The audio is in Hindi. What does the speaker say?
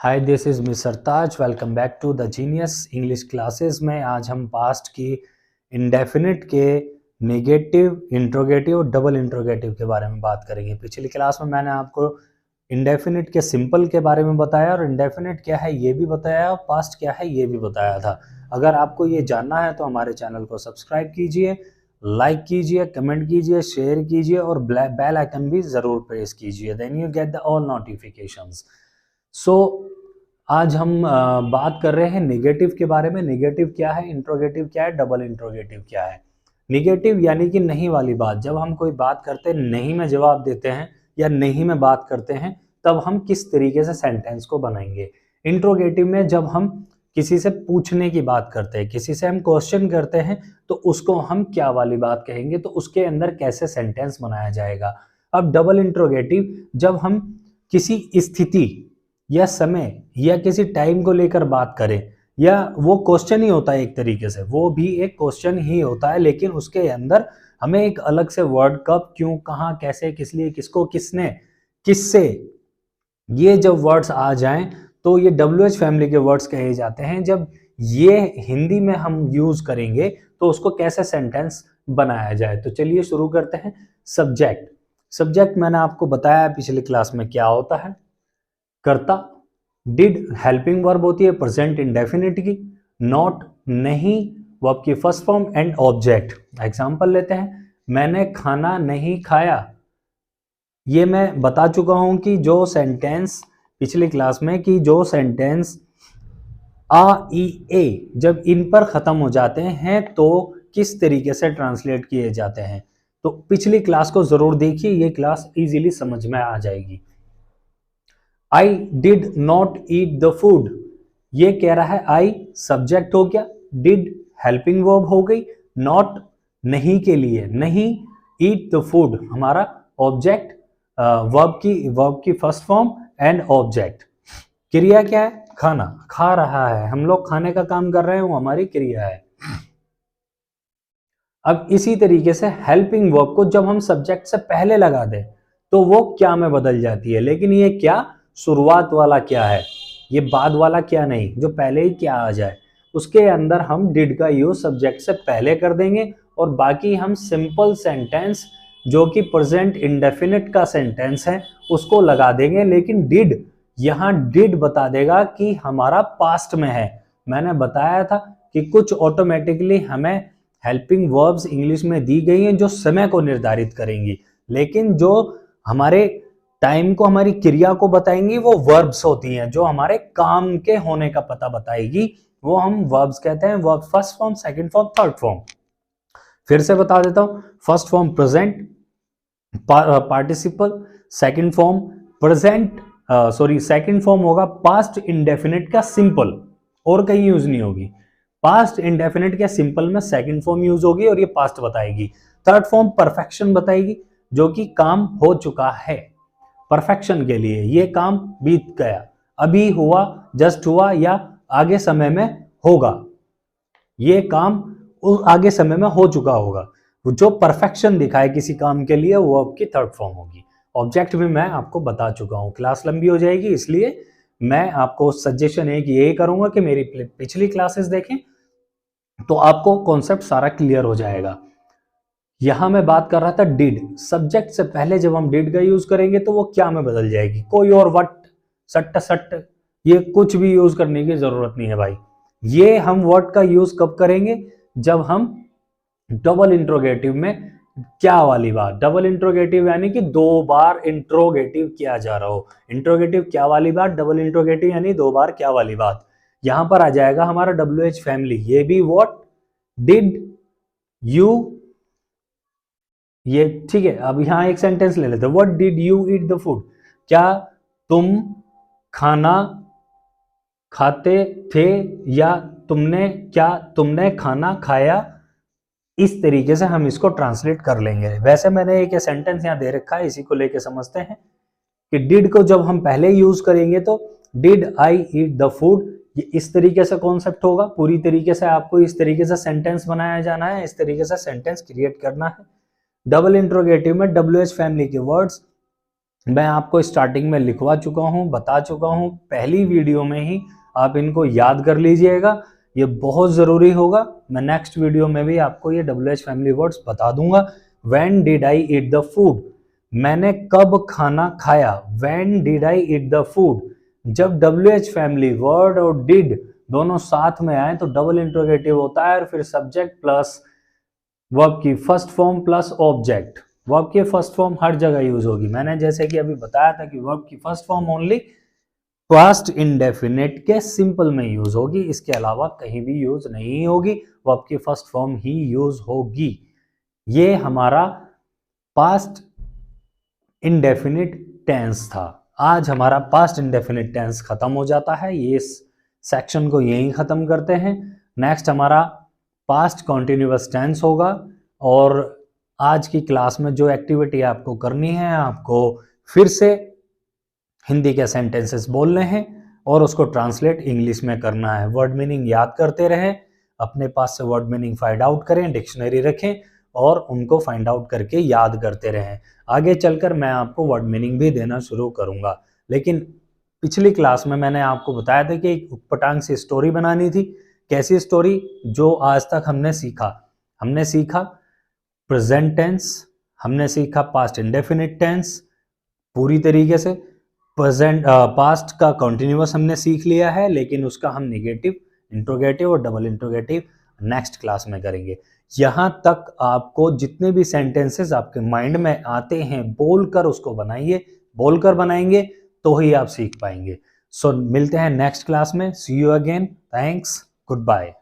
Hi this is mister Taj. Welcome back to the genius English classes में आज हम पास्ट की इंडेफिनिट के नेगेटिव, इंट्रोगेटिव, डबल इंट्रोगेटिव के बारे में बात करेंगे। पिछली क्लास में मैंने आपको इंडेफिनिट के सिंपल के बारे में बताया और इंडेफिनिट क्या है ये भी बताया और पास्ट क्या है ये भी बताया था। अगर आपको ये जानना है तो हमारे चैनल को सब्सक्राइब कीजिए, लाइक कीजिए, कमेंट कीजिए, शेयर कीजिए और बेल आइकन भी ज़रूर प्रेस कीजिए। Then you get the all notifications. आज हम बात कर रहे हैं नेगेटिव के बारे में। नेगेटिव क्या है, इंट्रोगेटिव क्या है, डबल इंट्रोगेटिव क्या है। नेगेटिव यानी कि नहीं वाली बात। जब हम कोई बात करते हैं, नहीं में जवाब देते हैं या नहीं में बात करते हैं, तब हम किस तरीके से सेंटेंस को बनाएंगे। इंट्रोगेटिव में जब हम किसी से पूछने की बात करते हैं, किसी से हम क्वेश्चन करते हैं, तो उसको हम क्या वाली बात कहेंगे, तो उसके अंदर कैसे सेंटेंस बनाया जाएगा। अब डबल इंट्रोगेटिव जब हम किसी स्थिति या समय या किसी टाइम को लेकर बात करें, या वो क्वेश्चन ही होता है एक तरीके से, वो भी एक क्वेश्चन ही होता है, लेकिन उसके अंदर हमें एक अलग से वर्ड कब, क्यों, कहाँ, कैसे, किस लिए, किसको, किसने, किससे, ये जब वर्ड्स आ जाएं तो ये WH फैमिली के वर्ड्स कहे जाते हैं। जब ये हिंदी में हम यूज करेंगे तो उसको कैसे सेंटेंस बनाया जाए। तो चलिए शुरू करते हैं। सब्जेक्ट। सब्जेक्ट मैंने आपको बताया पिछली क्लास में क्या होता है। कर्ता। डिड हेल्पिंग वर्ब होती है प्रेजेंट इंडेफिनिट की। नॉट नहीं वर्ब की first form and object. Example लेते हैं, मैंने खाना नहीं खाया। ये मैं बता चुका हूं कि जो सेंटेंस पिछली क्लास में कि जो सेंटेंस आ ई ए जब इन पर खत्म हो जाते हैं तो किस तरीके से ट्रांसलेट किए जाते हैं। तो पिछली क्लास को जरूर देखिए, ये क्लास इजीली समझ में आ जाएगी। I did not eat the food। ये कह रहा है I सब्जेक्ट हो गया, did हेल्पिंग वर्ब हो गई, not नहीं के लिए नहीं, eat the food हमारा ऑब्जेक्ट, वर्ब की फर्स्ट फॉर्म एंड ऑब्जेक्ट। क्रिया क्या है, खाना, खा रहा है, हम लोग खाने का काम कर रहे हैं, वो हमारी क्रिया है। अब इसी तरीके से हेल्पिंग वर्ब को जब हम सब्जेक्ट से पहले लगा दें तो वो क्या में बदल जाती है। लेकिन ये क्या शुरुआत वाला क्या है, ये बाद वाला क्या नहीं, जो पहले ही क्या आ जाए उसके अंदर हम डिड का यूज सब्जेक्ट से पहले कर देंगे और बाकी हम सिंपल सेंटेंस जो कि प्रेजेंट इंडेफिनिट का सेंटेंस है उसको लगा देंगे। लेकिन डिड यहाँ डिड बता देगा कि हमारा पास्ट में है। मैंने बताया था कि कुछ ऑटोमेटिकली हमें हेल्पिंग वर्ब्स इंग्लिश में दी गई हैं जो समय को निर्धारित करेंगी, लेकिन जो हमारे टाइम को, हमारी क्रिया को बताएंगी वो वर्ब्स होती हैं जो हमारे काम के होने का पता बताएगी, वो हम वर्ब्स कहते हैं। Verb first form, second form, third form. फिर से बता देता हूं, first form present participle, second form second form होगा पास्ट इंडेफिनिट का सिंपल, और कहीं यूज नहीं होगी। पास्ट इंडेफिनिट के सिंपल में सेकंड फॉर्म यूज होगी और ये पास्ट बताएगी। थर्ड फॉर्म परफेक्शन बताएगी, जो कि काम हो चुका है। परफेक्शन के लिए ये काम बीत गया, अभी हुआ, जस्ट हुआ या आगे समय में होगा, ये काम आगे समय में हो चुका होगा। जो परफेक्शन दिखाए किसी काम के लिए वो आपकी थर्ड फॉर्म होगी। ऑब्जेक्ट भी मैं आपको बता चुका हूं, क्लास लंबी हो जाएगी इसलिए मैं आपको सजेशन है कि यही करूंगा कि मेरी पिछली क्लासेस देखें तो आपको कॉन्सेप्ट सारा क्लियर हो जाएगा। यहां मैं बात कर रहा था डिड। सब्जेक्ट से पहले जब हम डिड का यूज करेंगे तो वो क्या में बदल जाएगी, कोई और वट, सट्ट सट्ट, ये कुछ भी यूज करने की जरूरत नहीं है भाई। ये हम वर्ड का यूज कब करेंगे, जब हम डबल इंट्रोगेटिव में क्या वाली बात, डबल इंट्रोगेटिव यानी कि दो बार इंट्रोगेटिव किया जा रहा हो। इंट्रोगेटिव क्या वाली बात, डबल इंट्रोगेटिव यानी दो बार क्या वाली बात। यहां पर आ जाएगा हमारा WH फैमिली, ये भी व्हाट डिड यू, ये ठीक है। अब यहां एक सेंटेंस ले लेते हैं, what did you eat the food, क्या तुम खाना खाते थे, या तुमने खाना खाया। इस तरीके से हम इसको ट्रांसलेट कर लेंगे। वैसे मैंने एक सेंटेंस यहां दे रखा है, इसी को लेके समझते हैं कि डिड को जब हम पहले यूज करेंगे तो did I eat the food, ये इस तरीके से कॉन्सेप्ट होगा। पूरी तरीके से आपको इस तरीके से सेंटेंस बनाया जाना है, इस तरीके से सेंटेंस क्रिएट करना है। डबल इंट्रोगेटिव में WH फैमिली के वर्ड्स मैं आपको स्टार्टिंग में लिखवा चुका हूं, बता चुका हूं, पहली वीडियो में ही आप इनको याद कर लीजिएगा, ये बहुत ज़रूरी होगा। मैं नेक्स्ट वीडियो में भी आपको ये WH फैमिली वर्ड्स बता दूंगा। When did I eat the food? मैंने कब खाना खाया। When did I eat the food? जब WH फैमिली वर्ड और did दोनों साथ में आए तो डबल इंट्रोगेटिव होता है, और फिर सब्जेक्ट प्लस वर्ब की first form plus object. Verb की फर्स्ट फॉर्म हर जगह यूज होगी। मैंने जैसे कि अभी बताया था कि वर्ब की first form only past indefinite के सिंपल में यूज होगी, इसके अलावा कहीं भी यूज नहीं होगी, वर्ब की फर्स्ट फॉर्म ही यूज होगी। ये हमारा पास्ट इंडेफिनिट टेंस था। आज हमारा पास्ट इंडेफिनिट टेंस खत्म हो जाता है। ये सेक्शन को यहीं खत्म करते हैं। नेक्स्ट हमारा पास्ट कॉन्टिन्यूअस टेंस होगा, और आज की क्लास में जो एक्टिविटी आपको करनी है, आपको फिर से हिंदी के सेंटेंसेस बोलने हैं और उसको ट्रांसलेट इंग्लिश में करना है। वर्ड मीनिंग याद करते रहें, अपने पास से वर्ड मीनिंग फाइंड आउट करें, डिक्शनरी रखें और उनको फाइंड आउट करके याद करते रहें। आगे चलकर मैं आपको वर्ड मीनिंग भी देना शुरू करूंगा, लेकिन पिछली क्लास में मैंने आपको बताया था कि एक उटपटांग सी स्टोरी बनानी थी। कैसी स्टोरी? जो आज तक हमने सीखा प्रेजेंट टेंस, हमने सीखा पास्ट इंडेफिनिट टेंस पूरी तरीके से, प्रेजेंट पास्ट का कॉन्टिन्यूअस हमने सीख लिया है, लेकिन उसका हम नेगेटिव, इंट्रोगेटिव और डबल इंट्रोगेटिव नेक्स्ट क्लास में करेंगे। यहाँ तक आपको जितने भी सेंटेंसेस आपके माइंड में आते हैं बोलकर उसको बनाइए, बोलकर बनाएंगे तो ही आप सीख पाएंगे। सो मिलते हैं नेक्स्ट क्लास में। See you again, thanks, good bye.